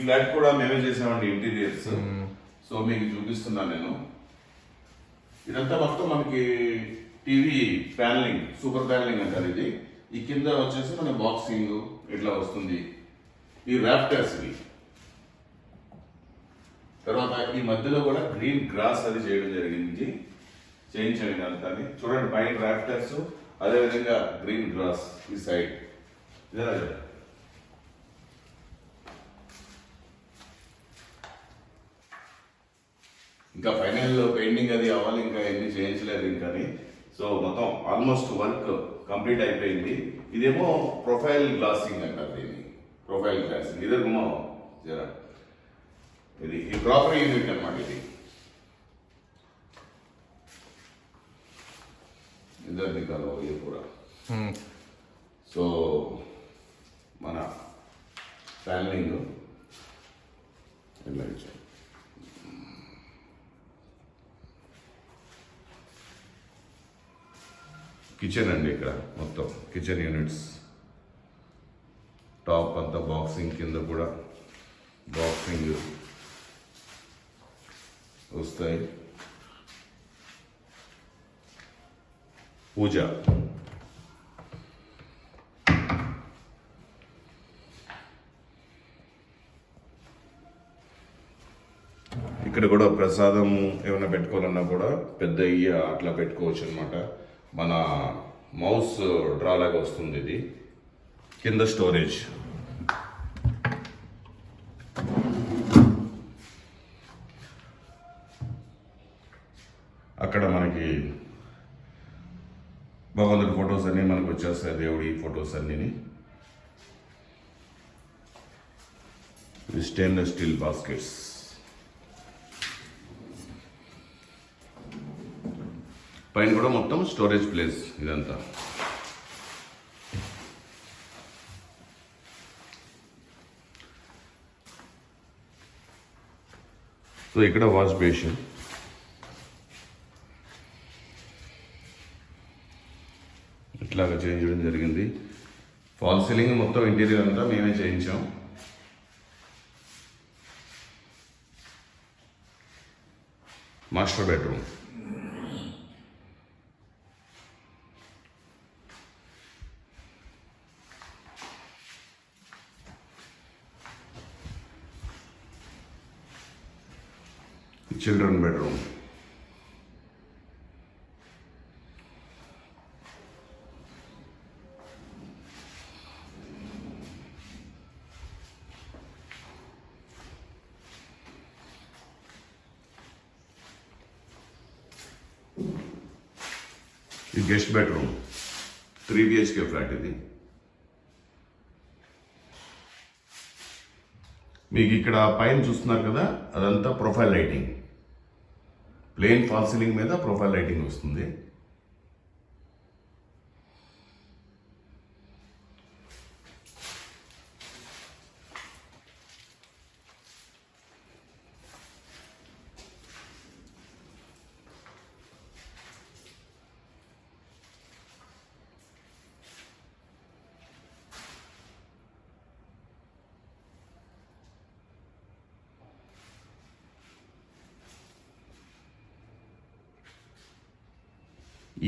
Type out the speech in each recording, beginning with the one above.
Flat కూడా మేమే చేసామండి ఇంటీరియర్స్. సో మీకు చూపిస్తున్నాను నేను. ఇదంతా మొత్తం మనకి టీవీ ప్యానలింగ్, సూపర్ ప్యానలింగ్ అంటారు ఇది. ఈ కింద వచ్చేసి మన బాక్సింగ్ ఇట్లా వస్తుంది. ఈ ర్యాప్టర్స్ ఇవి. తర్వాత ఈ మధ్యలో కూడా గ్రీన్ గ్రాస్ అది చేయడం జరిగింది, చేయించండి అంతా. చూడండి పైన ర్యాప్టర్స్, అదేవిధంగా గ్రీన్ గ్రాస్ ఈ సైడ్. ఇదేనా ఇంకా ఫైనల్ పెయింటింగ్ అది అవ్వాలి, ఇంకా ఎన్ని చేయించలేదు ఇంకా. సో మొత్తం ఆల్మోస్ట్ వర్క్ కంప్లీట్ అయిపోయింది. ఇదేమో ప్రొఫైల్ గ్లాసింగ్ అంటారు దీన్ని, ప్రొఫైల్ గ్లాసింగ్. ఇదేమో జరా ఇది ఈ ప్రాపర్ యూనిట్ అనమాట. ఇది ఇద్దరు దిగాలో ఇది కూడా. సో మన ప్యానలింగ్ ఇలా ఇచ్చాం. కిచెన్ అండి, ఇక్కడ మొత్తం కిచెన్ యూనిట్స్. టాప్ అంతా బాక్సింగ్, కింద కూడా బాక్సింగ్ వస్తాయి. పూజ, ఇక్కడ కూడా ప్రసాదం ఏమైనా పెట్టుకోవాలన్నా కూడా పెద్ద అట్లా పెట్టుకోవచ్చు అనమాట. మన మౌస్ డ్రా లాగా వస్తుంది ఇది. కింద స్టోరేజ్, అక్కడ మనకి భగవంతుడి ఫొటోస్ అన్నీ మనకు వచ్చేస్తాయి, దేవుడి ఫొటోస్ అన్నీ. Stainless steel baskets. పైన కూడా మొత్తం స్టోరేజ్ ప్లేస్ ఇదంతా. సో ఇక్కడ వాష్ బేసిన్. ఇట్లాగా చేయించడం జరిగింది. ఫాల్ సీలింగ్ మొత్తం ఇంటీరియర్ అంతా మేమే చేయించాం. Master bedroom. Children bedroom. ఈ గెస్ట్ బెడ్రూమ్, 3 BHK ఫ్లాట్ ఇది. మీకు ఇక్కడ పైన చూస్తున్నారు కదా, అదంతా profile lighting. Plain fall ceiling మీద ప్రొఫైల్ లైటింగ్ వస్తుంది.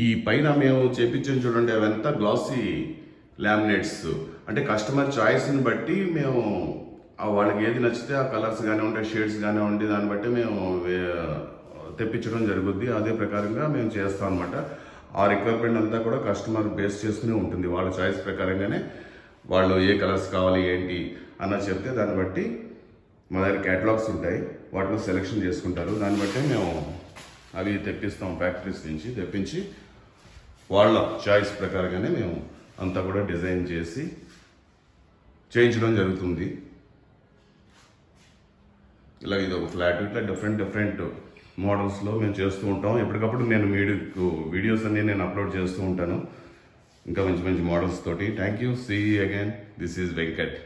ఈ పైన మేము చేపించాం చూడండి, అవంతా గ్లాసీ లామినేట్స్. అంటే కస్టమర్ చాయిస్ని బట్టి మేము వాళ్ళకి ఏది నచ్చితే ఆ కలర్స్ కానివ్వండి, షేడ్స్ కానివ్వండి, దాన్ని బట్టి మేము తెప్పించడం జరుగుద్ది. అదే ప్రకారంగా మేము చేస్తాం అనమాట. ఆ రిక్వైర్మెంట్ అంతా కూడా కస్టమర్ బేస్ చేసుకునే ఉంటుంది. వాళ్ళ చాయిస్ ప్రకారంగానే వాళ్ళు ఏ కలర్స్ కావాలి ఏంటి అన్న చెప్తే దాన్ని బట్టి మా దగ్గర క్యాటలాగ్స్ ఉంటాయి, వాటిలో సెలెక్షన్ చేసుకుంటారు. దాన్ని బట్టే మేము అవి తెప్పిస్తాం, ఫ్యాక్టరీస్ నుంచి తెప్పించి వాళ్ళ చాయిస్ ప్రకారంగానే మేము అంతా కూడా డిజైన్ చేసి చేయించడం జరుగుతుంది. ఇలా ఇది ఒక ఫ్లాట్, ఇట్లా డిఫరెంట్ మోడల్స్లో మేము చేస్తూ ఉంటాం. ఎప్పటికప్పుడు నేను వీడియోస్ అన్నీ నేను అప్లోడ్ చేస్తూ ఉంటాను, ఇంకా మంచి మోడల్స్ తోటి. Thank you. See you again. This is Venkat.